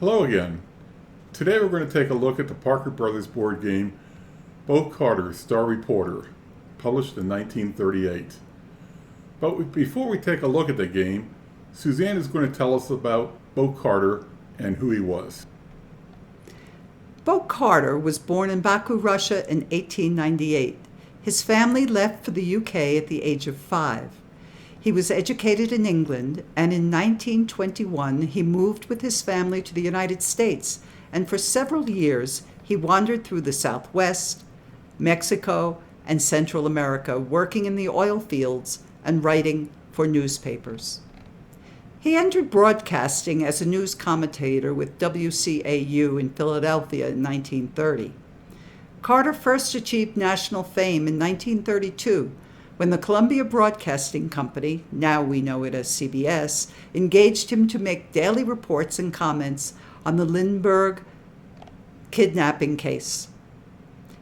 Hello again. Today we're going to take a look at the Parker Brothers board game, Boake Carter Star Reporter, published in 1938. But before we take a look at the game, Suzanne is going to tell us about Boake Carter and who he was. Boake Carter was born in Baku, Russia in 1898. His family left for the UK at the age of 5. He was educated in England, and in 1921 he moved with his family to the United States, and for several years he wandered through the Southwest, Mexico, and Central America, working in the oil fields and writing for newspapers. He entered broadcasting as a news commentator with WCAU in Philadelphia in 1930. Carter first achieved national fame in 1932 when the Columbia Broadcasting Company, now we know it as CBS, engaged him to make daily reports and comments on the Lindbergh kidnapping case.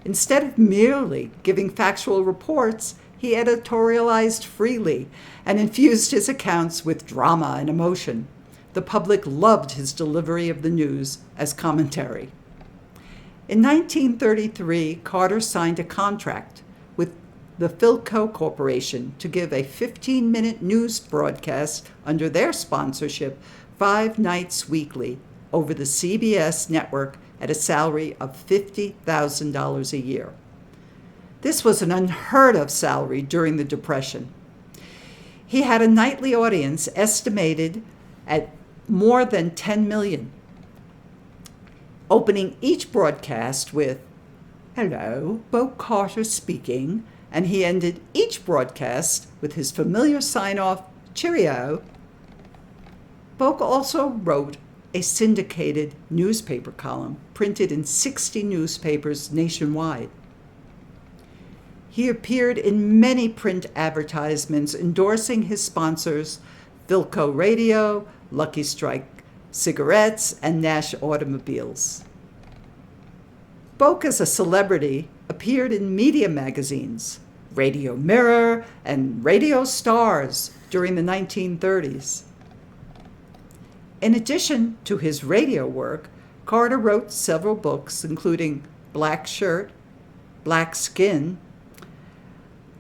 Instead of merely giving factual reports, he editorialized freely and infused his accounts with drama and emotion. The public loved his delivery of the news as commentary. In 1933, Carter signed a contract with the Philco Corporation to give a 15-minute news broadcast under their sponsorship 5 nights weekly over the CBS network at a salary of $50,000 a year. This was an unheard of salary during the Depression. He had a nightly audience estimated at more than 10 million, opening each broadcast with, "Hello, Boake Carter speaking," and he ended each broadcast with his familiar sign-off, "Cheerio." Boake also wrote a syndicated newspaper column printed in 60 newspapers nationwide. He appeared in many print advertisements endorsing his sponsors, Philco Radio, Lucky Strike Cigarettes, and Nash Automobiles. Boake, as a celebrity, appeared in media magazines, Radio Mirror and Radio Stars during the 1930s. In addition to his radio work, Carter wrote several books, including Black Shirt, Black Skin,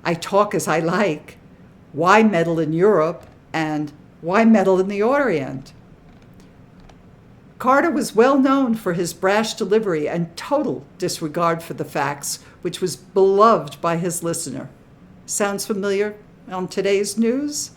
I Talk As I Like, Why Meddle in Europe, and Why Meddle in the Orient. Carter was well known for his brash delivery and total disregard for the facts, which was beloved by his listener. Sounds familiar on today's news?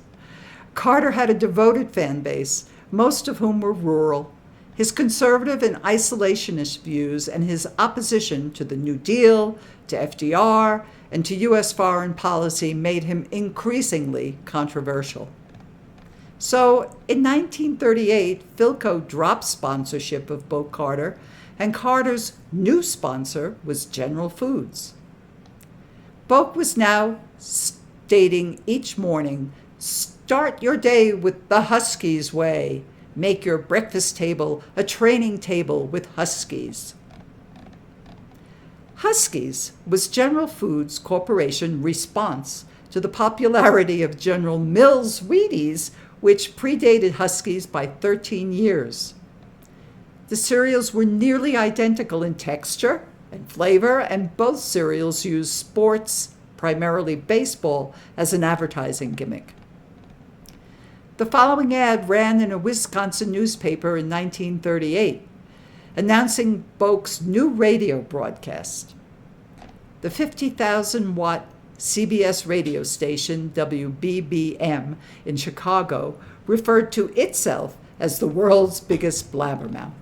Carter had a devoted fan base, most of whom were rural. His conservative and isolationist views and his opposition to the New Deal, to FDR, and to U.S. foreign policy made him increasingly controversial. So, in 1938, Philco dropped sponsorship of Boake Carter, and Carter's new sponsor was General Foods. Boake was now stating each morning, "Start your day with the Huskies way. Make your breakfast table a training table with Huskies." Huskies was General Foods Corporation response to the popularity of General Mills Wheaties, which predated Huskies by 13 years. The cereals were nearly identical in texture and flavor, and both cereals used sports, primarily baseball, as an advertising gimmick. The following ad ran in a Wisconsin newspaper in 1938, announcing Boake's new radio broadcast. The 50,000-watt CBS radio station, WBBM, in Chicago, referred to itself as the world's biggest blabbermouth.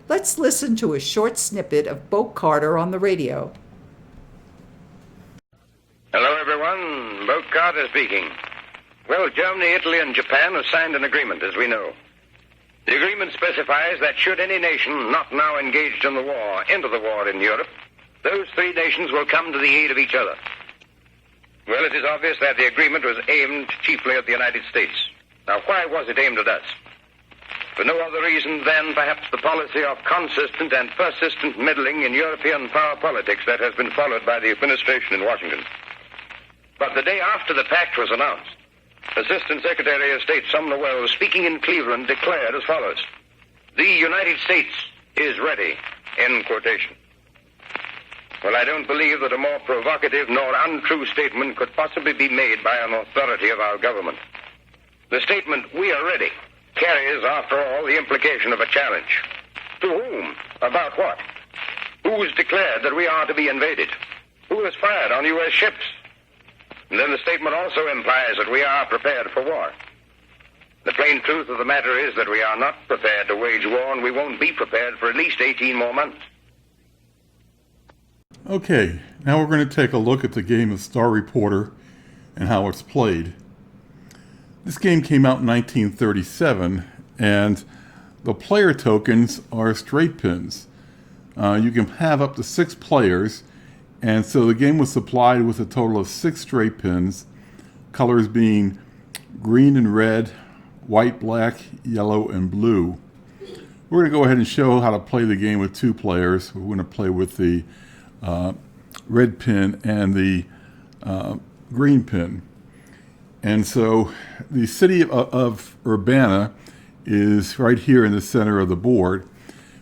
Let's listen to a short snippet of Boake Carter on the radio. Hello, everyone. Boake Carter speaking. Well, Germany, Italy, and Japan have signed an agreement, as we know. The agreement specifies that should any nation not now engaged in the war enter the war in Europe, those 3 nations will come to the aid of each other. Well, it is obvious that the agreement was aimed chiefly at the United States. Now, why was it aimed at us? For no other reason than perhaps the policy of consistent and persistent meddling in European power politics that has been followed by the administration in Washington. But the day after the pact was announced, Assistant Secretary of State Sumner Welles, speaking in Cleveland, declared as follows: The United States is ready, end quotation. Well, I don't believe that a more provocative nor untrue statement could possibly be made by an authority of our government. The statement, "we are ready," carries, after all, the implication of a challenge. To whom? About what? Who's declared that we are to be invaded? Who has fired on U.S. ships? And then the statement also implies that we are prepared for war. The plain truth of the matter is that we are not prepared to wage war, and we won't be prepared for at least 18 more months. Okay, now we're going to take a look at the game of Star Reporter and how it's played. This game came out in 1937, and the player tokens are straight pins. You can have up to 6 players, and so the game was supplied with a total of 6 straight pins, colors being green and red, white, black, yellow, and blue. We're going to go ahead and show how to play the game with 2 players. We're going to play with the red pin and the green pin. And so the city of Urbana is right here in the center of the board,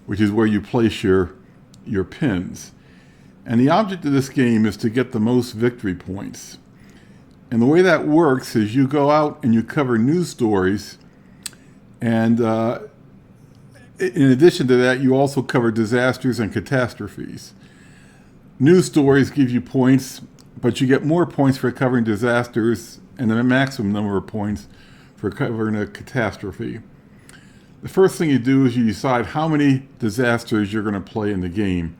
which is where you place your pins. And the object of this game is to get the most victory points. And the way that works is you go out and you cover news stories, and in addition to that, you also cover disasters and catastrophes. News stories give you points, but you get more points for covering disasters and a maximum number of points for covering a catastrophe. The first thing you do is you decide how many disasters you're going to play in the game.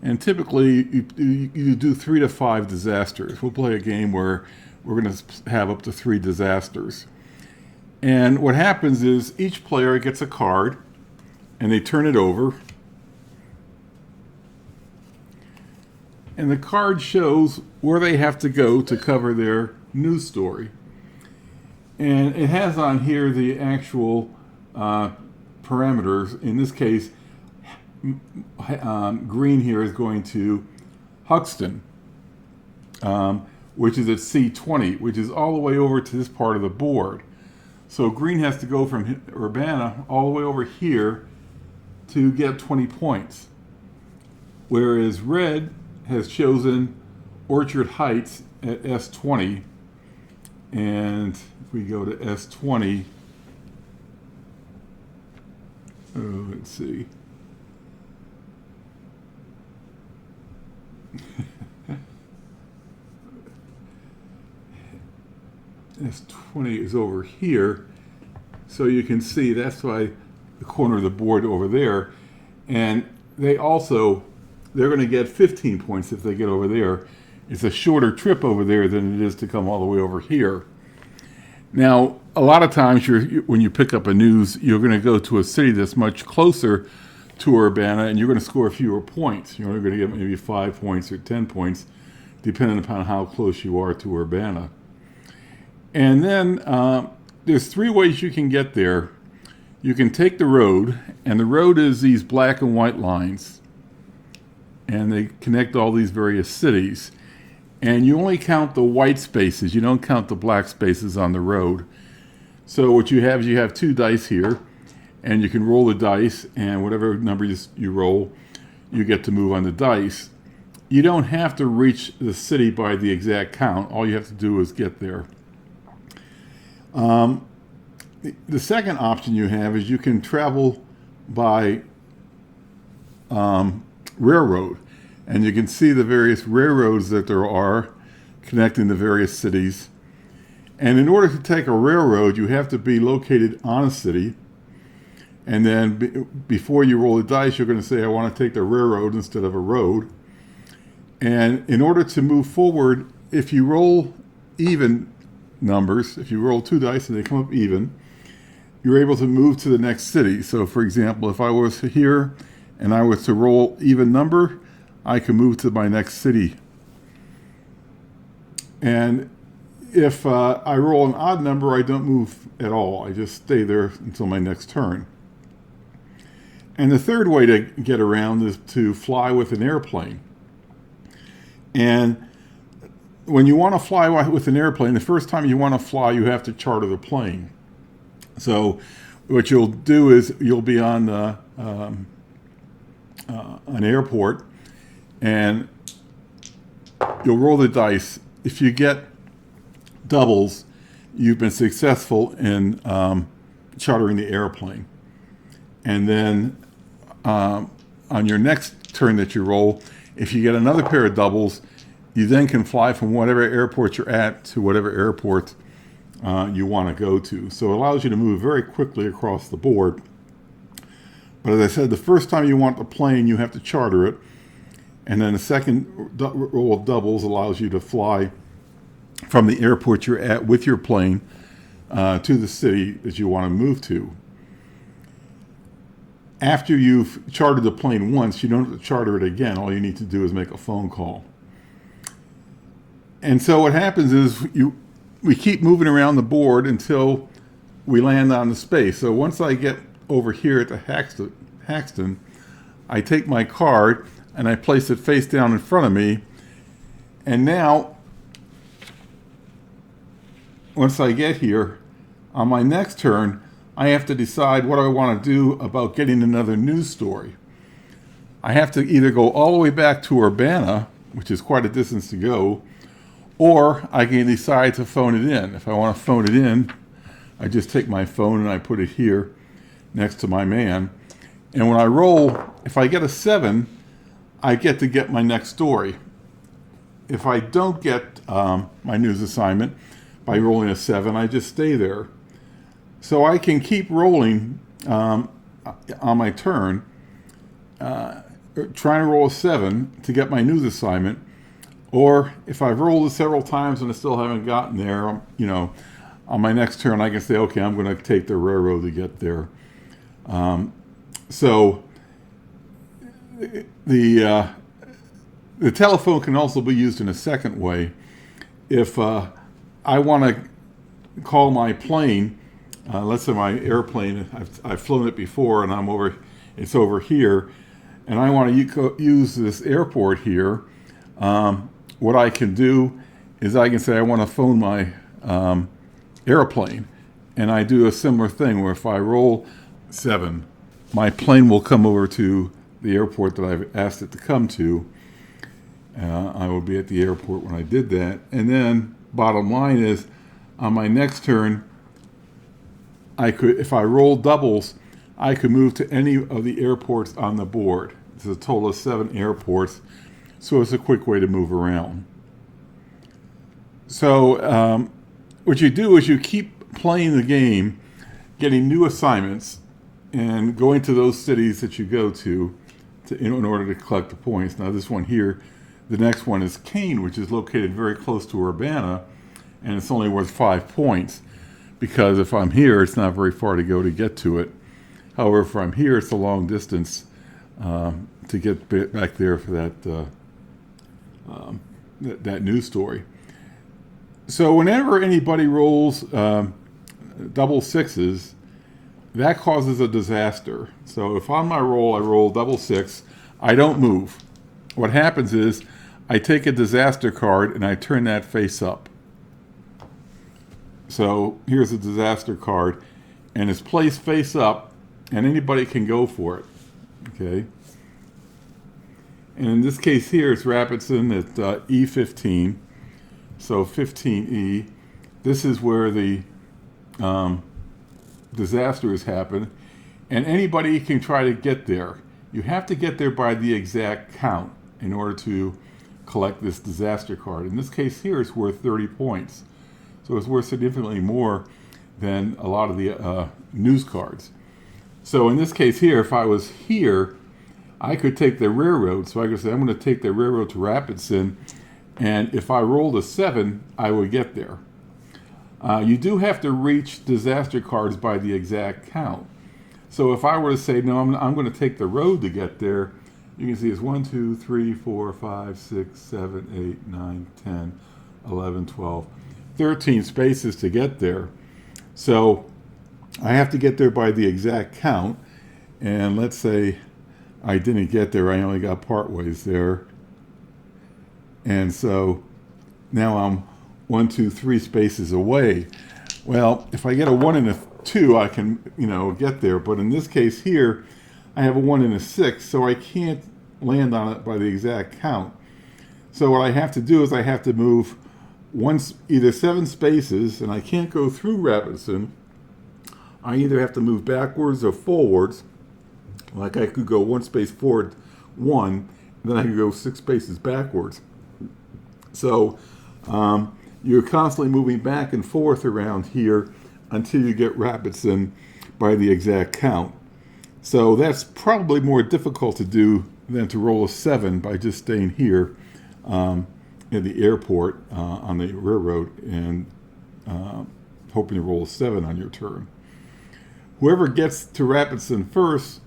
And typically, you do 3 to 5 disasters. We'll play a game where we're going to have up to 3 disasters. And what happens is each player gets a card, and they turn it over. And the card shows where they have to go to cover their news story. And it has on here the actual parameters. In this case, green here is going to Huxton, which is at C20, which is all the way over to this part of the board. So green has to go from Urbana all the way over here to get 20 points. Whereas red has chosen Orchard Heights at S20, and if we go to S20, let's see. S20 is over here, so you can see that's why the corner of the board over there, and they're going to get 15 points if they get over there. It's a shorter trip over there than it is to come all the way over here. Now, a lot of times when you pick up a news, you're going to go to a city that's much closer to Urbana, and you're going to score fewer points. You're only going to get maybe 5 points or 10 points, depending upon how close you are to Urbana. And then there's 3 ways you can get there. You can take the road, and the road is these black and white lines, and they connect all these various cities. And you only count the white spaces. You don't count the black spaces on the road. So what you have is you have 2 dice here, and you can roll the dice, and whatever number you roll, you get to move on the dice. You don't have to reach the city by the exact count. All you have to do is get there. The second option you have is you can travel by railroad, and you can see the various railroads that there are connecting the various cities. And in order to take a railroad, you have to be located on a city, and then before you roll the dice, you're going to say, I want to take the railroad instead of a road. And in order to move forward, if you roll even numbers, if you roll 2 dice and they come up even, you're able to move to the next city. So for example, if I was here and I was to roll even number, I can move to my next city. And if I roll an odd number, I don't move at all. I just stay there until my next turn. And the third way to get around is to fly with an airplane. And when you want to fly with an airplane, the first time you want to fly, you have to charter the plane. So what you'll do is you'll be on an airport, and you'll roll the dice. If you get doubles, you've been successful in chartering the airplane. And then on your next turn that you roll, if you get another pair of doubles, you then can fly from whatever airport you're at to whatever airport you want to go to. So it allows you to move very quickly across the board. But as I said, the first time you want the plane, you have to charter it. And then the second roll of doubles allows you to fly from the airport you're at with your plane to the city that you want to move to. After you've chartered the plane once, you don't have to charter it again. All you need to do is make a phone call. And so what happens is we keep moving around the board until we land on the space. So once I get over here at the Haxton, I take my card and I place it face down in front of me. And now, once I get here, on my next turn, I have to decide what I want to do about getting another news story. I have to either go all the way back to Urbana, which is quite a distance to go, or I can decide to phone it in. If I want to phone it in, I just take my phone and I put it here next to my man. And when I roll, if I get a 7, I get to get my next story. If I don't get my news assignment by rolling a 7, I just stay there. So I can keep rolling on my turn, trying to roll a 7 to get my news assignment. Or if I've rolled it several times and I still haven't gotten there, on my next turn I can say, okay, I'm going to take the railroad to get there. So the telephone can also be used in a second way. If I want to call my plane, let's say my airplane, I've flown it before and it's over here, and I want to use this airport here, what I can do is I can say I want to phone my airplane, and I do a similar thing where if I roll 7, my plane will come over to the airport that I've asked it to come to. I will be at the airport when I did that. And then bottom line is, on my next turn, if I roll doubles, I could move to any of the airports on the board. There's a total of 7 airports, so it's a quick way to move around. So what you do is you keep playing the game, getting new assignments, and going to those cities that you go to in order to collect the points. Now this one here, the next one is Kane, which is located very close to Urbana, and it's only worth 5 points, because if I'm here, it's not very far to go to get to it. However, if I'm here, it's a long distance to get back there for that news story. So whenever anybody rolls double 6s, that causes a disaster. So if on my roll I roll double 6, I don't move. What happens is I take a disaster card and I turn that face up. So here's a disaster card, and it's placed face up, and anybody can go for it. Okay. And in this case here, it's Rapidson at E15. So 15E. This is where the disaster has happened, and anybody can try to get there. You have to get there by the exact count in order to collect this disaster card. In this case here, it's worth 30 points. So it's worth significantly more than a lot of the news cards. So in this case here, if I was here, I could take the railroad. So I could say, I'm going to take the railroad to Rapidson, and if I rolled a 7, I would get there. You do have to reach disaster cards by the exact count. So if I were to say, no, I'm going to take the road to get there, you can see it's 1, 2, 3, 4, 5, 6, 7, 8, 9, 10, 11, 12, 13 spaces to get there. So I have to get there by the exact count. And let's say I didn't get there, I only got part ways there. And so now I'm 1, 2, 3 spaces away. Well, if I get a 1 and 2, I can, get there. But in this case here, I have a 1 and a 6, so I can't land on it by the exact count. So what I have to do is I have to move either 7 spaces, and I can't go through Rapidson. I either have to move backwards or forwards. Like I could go 1 space forward, 1, and then I could go 6 spaces backwards. So you're constantly moving back and forth around here until you get Rapidson by the exact count. So that's probably more difficult to do than to roll a 7 by just staying here in the airport on the railroad and hoping to roll a 7 on your turn. Whoever gets to Rapidson first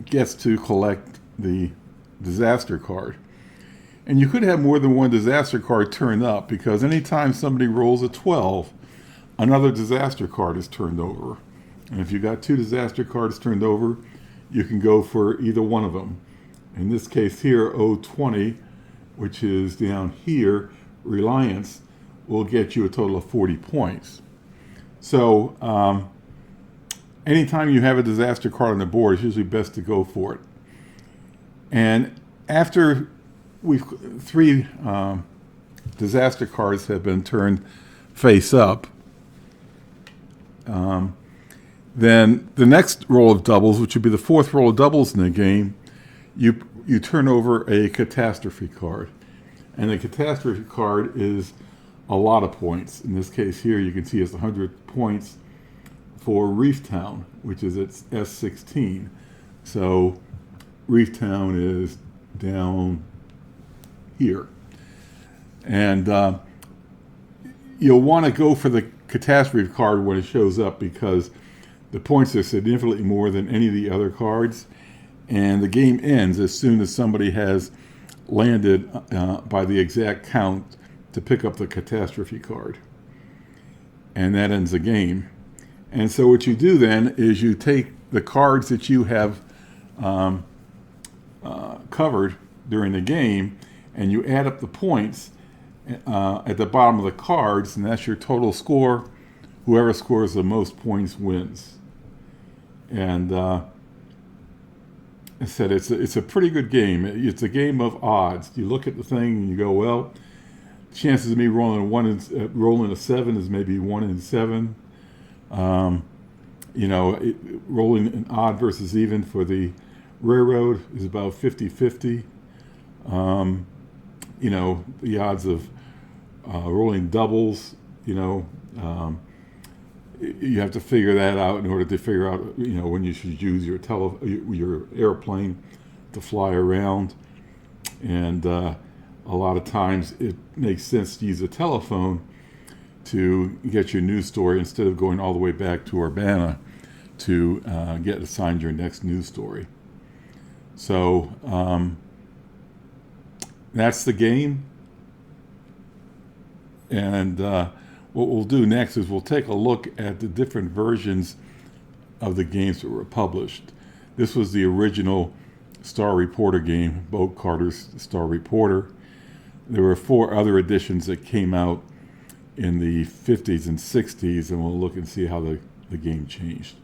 gets to collect the disaster card. And you could have more than one disaster card turned up, because anytime somebody rolls a 12, another disaster card is turned over. And if you got 2 disaster cards turned over, you can go for either one of them. In this case here, 020, which is down here, Reliance, will get you a total of 40 points. So anytime you have a disaster card on the board, it's usually best to go for it. And after 3 disaster cards have been turned face up, then the next roll of doubles, which would be the 4th roll of doubles in the game, you turn over a catastrophe card. And the catastrophe card is a lot of points. In this case here, you can see it's 100 points for Reef Town, which is its S16. So Reef Town is down here. And you'll want to go for the catastrophe card when it shows up, because the points are significantly more than any of the other cards, and the game ends as soon as somebody has landed by the exact count to pick up the catastrophe card. And that ends the game. And so what you do then is you take the cards that you have covered during the game, and you add up the points at the bottom of the cards, and that's your total score. Whoever scores the most points wins. And I said it's a pretty good game. It's a game of odds. You look at the thing and you go, well, chances of me rolling rolling a 7 is maybe 1 in 7. Rolling an odd versus even for the railroad is about 50-50. The odds of rolling doubles, you have to figure that out in order to figure out, when you should use your airplane to fly around. And a lot of times it makes sense to use a telephone to get your news story instead of going all the way back to Urbana to get assigned your next news story. So that's the game. And what we'll do next is we'll take a look at the different versions of the games that were published. This was the original Star Reporter game, Boake Carter Star Reporter. There were 4 other editions that came out in the 50s and 60s, and we'll look and see how the game changed.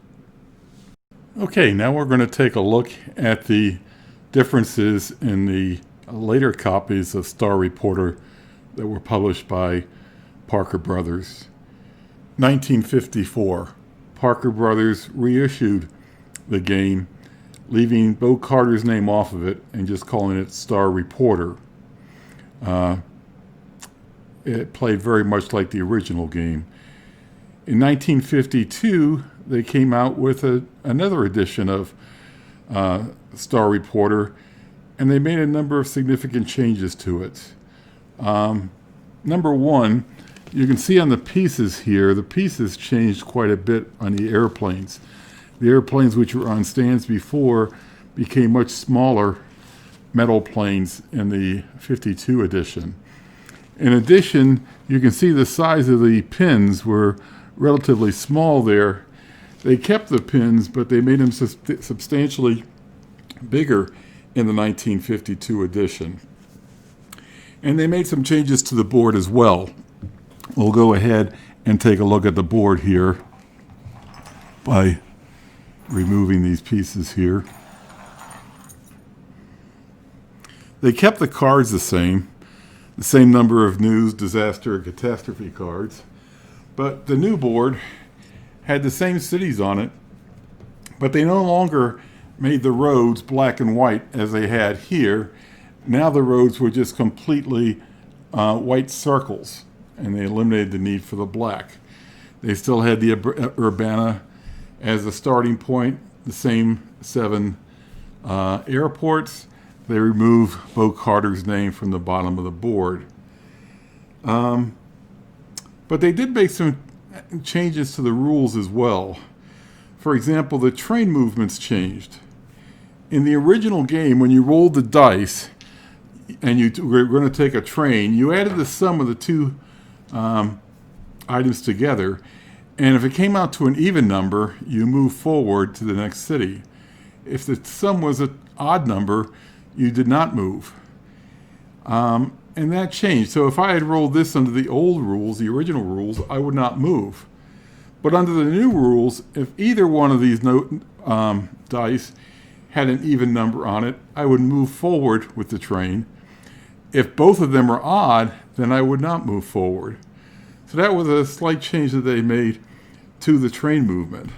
Okay, now we're going to take a look at the differences in the later copies of Star Reporter that were published by Parker Brothers. 1954, Parker Brothers reissued the game, leaving Boake Carter's name off of it and just calling it Star Reporter. It played very much like the original game. In 1952, they came out with another edition of Star Reporter, and they made a number of significant changes to it. Number one, you can see on the pieces here, the pieces changed quite a bit on the airplanes. The airplanes which were on stands before became much smaller metal planes in the 52 edition. In addition, you can see the size of the pins were relatively small there. They kept the pins, but they made them substantially bigger in the 1952 edition. And they made some changes to the board as well. We'll go ahead and take a look at the board here. by removing these pieces here. They kept the cards the same number of news, disaster, and catastrophe cards, but the new board had the same cities on it, but they no longer made the roads black and white as they had here. Now the roads were just completely white circles, and they eliminated the need for the black. They still had the Urbana as a starting point, the same 7 airports. They removed Boake Carter's name from the bottom of the board. But they did make some changes to the rules as well. For example, the train movements changed. In the original game, when you rolled the dice and you were going to take a train, you added the sum of the two items together, and if it came out to an even number, you moved forward to the next city. If the sum was an odd number, you did not move. And that changed. So if I had rolled this under the old rules, the original rules, I would not move. But under the new rules, if either one of these dice had an even number on it, I would move forward with the train. If both of them were odd, then I would not move forward. So that was a slight change that they made to the train movement.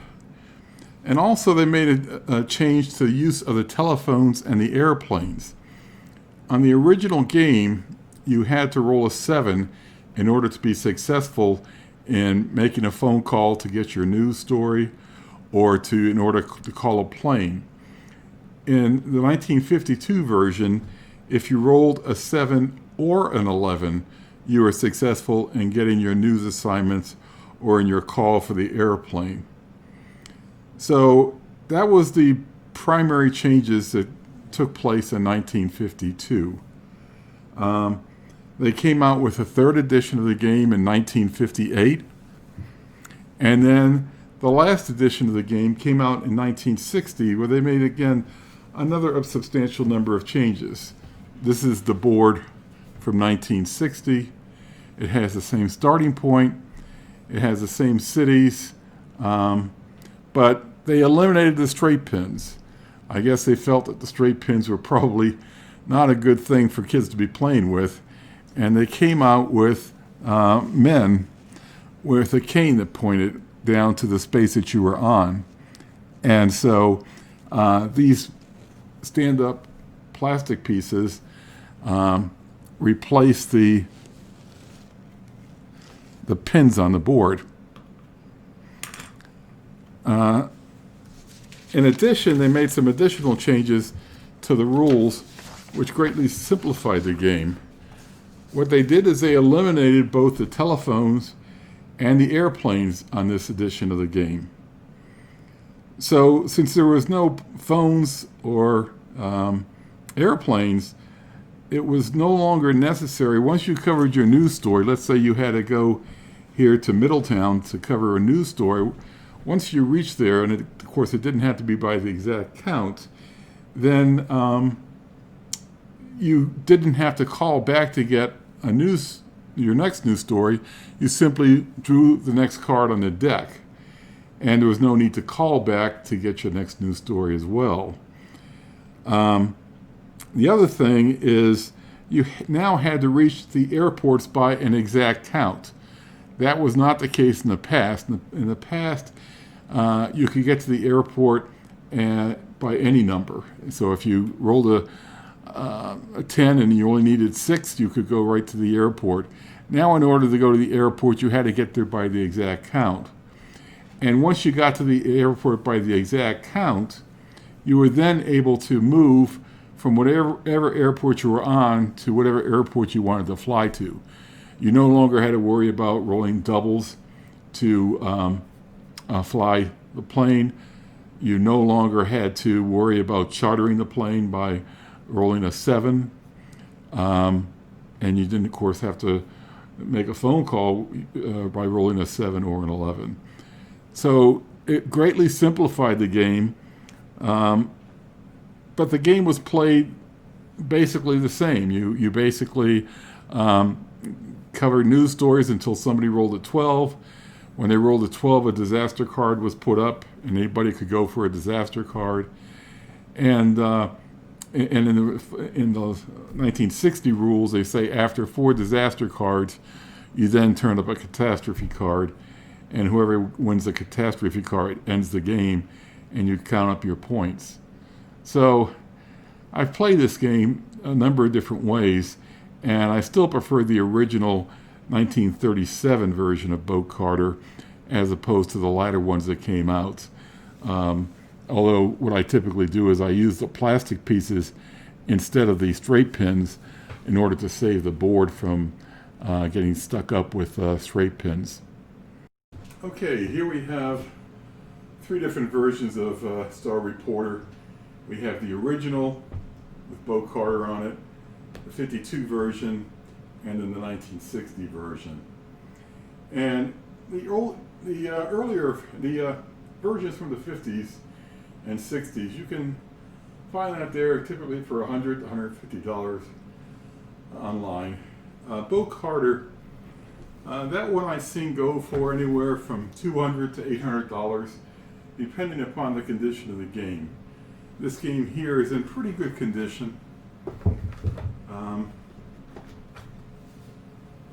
And also they made a change to the use of the telephones and the airplanes. On the original game, you had to roll a 7 in order to be successful in making a phone call to get your news story or in order to call a plane. In the 1952 version, if you rolled a 7 or an 11, you were successful in getting your news assignments or in your call for the airplane. So that was the primary changes that took place in 1952. They came out with a 3rd edition of the game in 1958. And then the last edition of the game came out in 1960, where they made, again, another substantial number of changes. This is the board from 1960. It has the same starting point. It has the same cities. But they eliminated the straight pins. I guess they felt that the straight pins were probably not a good thing for kids to be playing with. And they came out with men with a cane that pointed down to the space that you were on. And so these stand-up plastic pieces replace the pins on the board. In addition, they made some additional changes to the rules, which greatly simplified the game. What they did is they eliminated both the telephones and the airplanes on this edition of the game. So since there was no phones or airplanes, it was no longer necessary. Once you covered your news story, let's say you had to go here to Middletown to cover a news story, once you reached there, and of course it didn't have to be by the exact count, then you didn't have to call back to get your next news story. You simply drew the next card on the deck, and there was no need to call back to get your next news story as well. The other thing is you now had to reach the airports by an exact count. That was not the case in the past. In the past, you could get to the airport by any number. So if you rolled a 10 and you only needed 6, you could go right to the airport. Now, in order to go to the airport, you had to get there by the exact count. And once you got to the airport by the exact count, you were then able to move from whatever airport you were on to whatever airport you wanted to fly to. You no longer had to worry about rolling doubles to fly the plane. You no longer had to worry about chartering the plane by rolling a 7. And you didn't, of course, have to make a phone call by rolling a 7 or an 11. So it greatly simplified the game. But the game was played basically the same. You basically covered news stories until somebody rolled a 12. When they rolled a 12, a disaster card was put up and anybody could go for a disaster card. And in the 1960 rules, they say after 4 disaster cards, you then turn up a catastrophe card, and whoever wins the catastrophe card ends the game, and you count up your points. So I've played this game a number of different ways, and I still prefer the original 1937 version of Boake Carter as opposed to the latter ones that came out. Although what I typically do is I use the plastic pieces instead of the straight pins in order to save the board from getting stuck up with straight pins. Okay, here we have 3 different versions of Star Reporter. We have the original with Boake Carter on it, the 52 version, and then the 1960 version. And the earlier versions from the 50s and 60s, you can find that there typically for $100 to $150 online. Boake Carter, that one I've seen go for anywhere from $200 to $800, depending upon the condition of the game. This game here is in pretty good condition.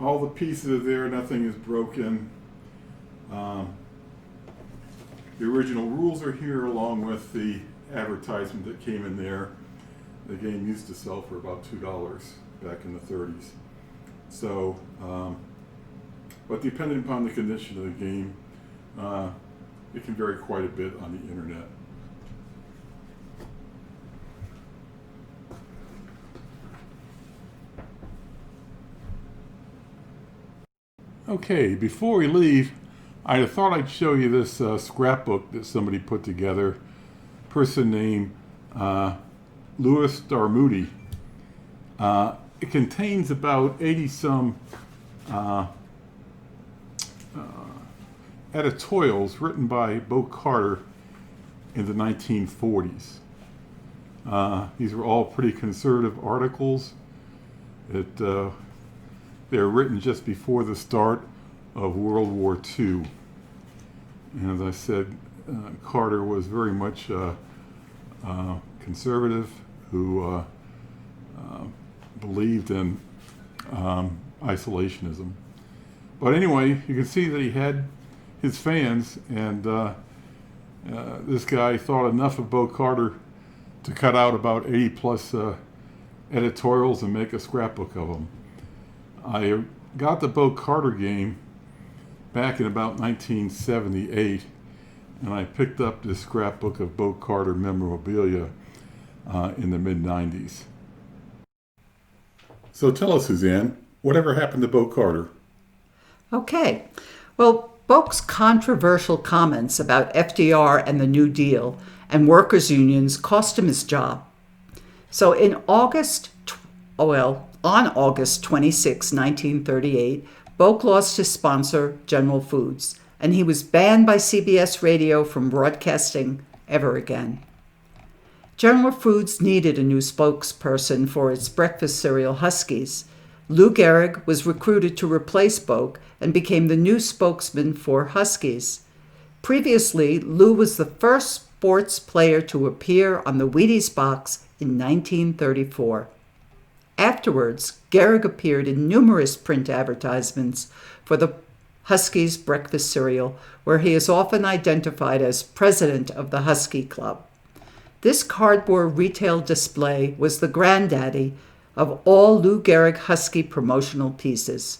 All the pieces are there, nothing is broken. The original rules are here along with the advertisement that came in there. The game used to sell for about $2 back in the 30s. So, but depending upon the condition of the game, it can vary quite a bit on the internet. Okay, before we leave, I thought I'd show you this scrapbook that somebody put together. A person named Louis Darmoody. It contains about 80-some editorials written by Boake Carter in the 1940s. These were all pretty conservative articles. They're written just before the start of World War II. And as I said, Carter was very much conservative who believed in isolationism. But anyway, you can see that he had his fans, and this guy thought enough of Boake Carter to cut out about 80 plus editorials and make a scrapbook of them. I got the Boake Carter game back in about 1978, and I picked up this scrapbook of Boake Carter memorabilia in the mid-90s. So tell us, Suzanne, whatever happened to Boake Carter? Okay. Well, Boake's controversial comments about FDR and the New Deal and workers' unions cost him his job. So on August 26, 1938, Boake lost his sponsor, General Foods, and he was banned by CBS Radio from broadcasting ever again. General Foods needed a new spokesperson for its breakfast cereal Huskies. Lou Gehrig was recruited to replace Boake and became the new spokesman for Huskies. Previously, Lou was the first sports player to appear on the Wheaties box in 1934. Afterwards, Gehrig appeared in numerous print advertisements for the Huskies breakfast cereal, where he is often identified as president of the Husky Club. This cardboard retail display was the granddaddy of all Lou Gehrig Husky promotional pieces.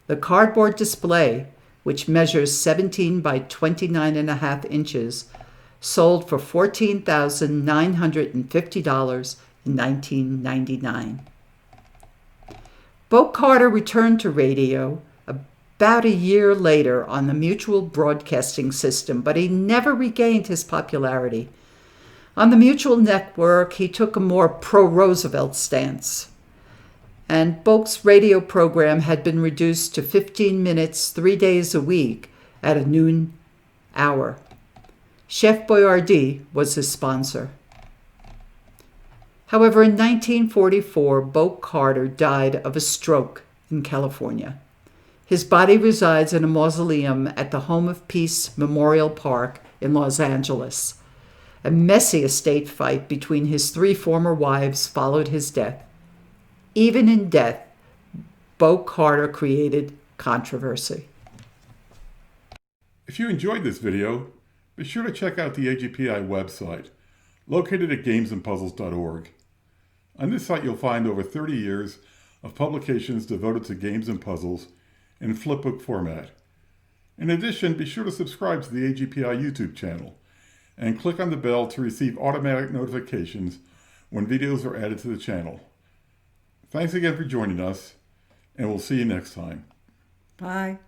The cardboard display, which measures 17 by 29.5 inches, sold for $14,950 in 1999. Boake Carter returned to radio about a year later on the Mutual Broadcasting System, but he never regained his popularity. On the Mutual Network, he took a more pro-Roosevelt stance, and Boake's radio program had been reduced to 15 minutes 3 days a week at a noon hour. Chef Boyardee was his sponsor. However, in 1944, Boake Carter died of a stroke in California. His body resides in a mausoleum at the Home of Peace Memorial Park in Los Angeles. A messy estate fight between his 3 former wives followed his death. Even in death, Boake Carter created controversy. If you enjoyed this video, be sure to check out the AGPI website, located at gamesandpuzzles.org. On this site you'll find over 30 years of publications devoted to games and puzzles in flipbook format. In addition, be sure to subscribe to the AGPI YouTube channel and click on the bell to receive automatic notifications when videos are added to the channel. Thanks again for joining us, and we'll see you next time. Bye.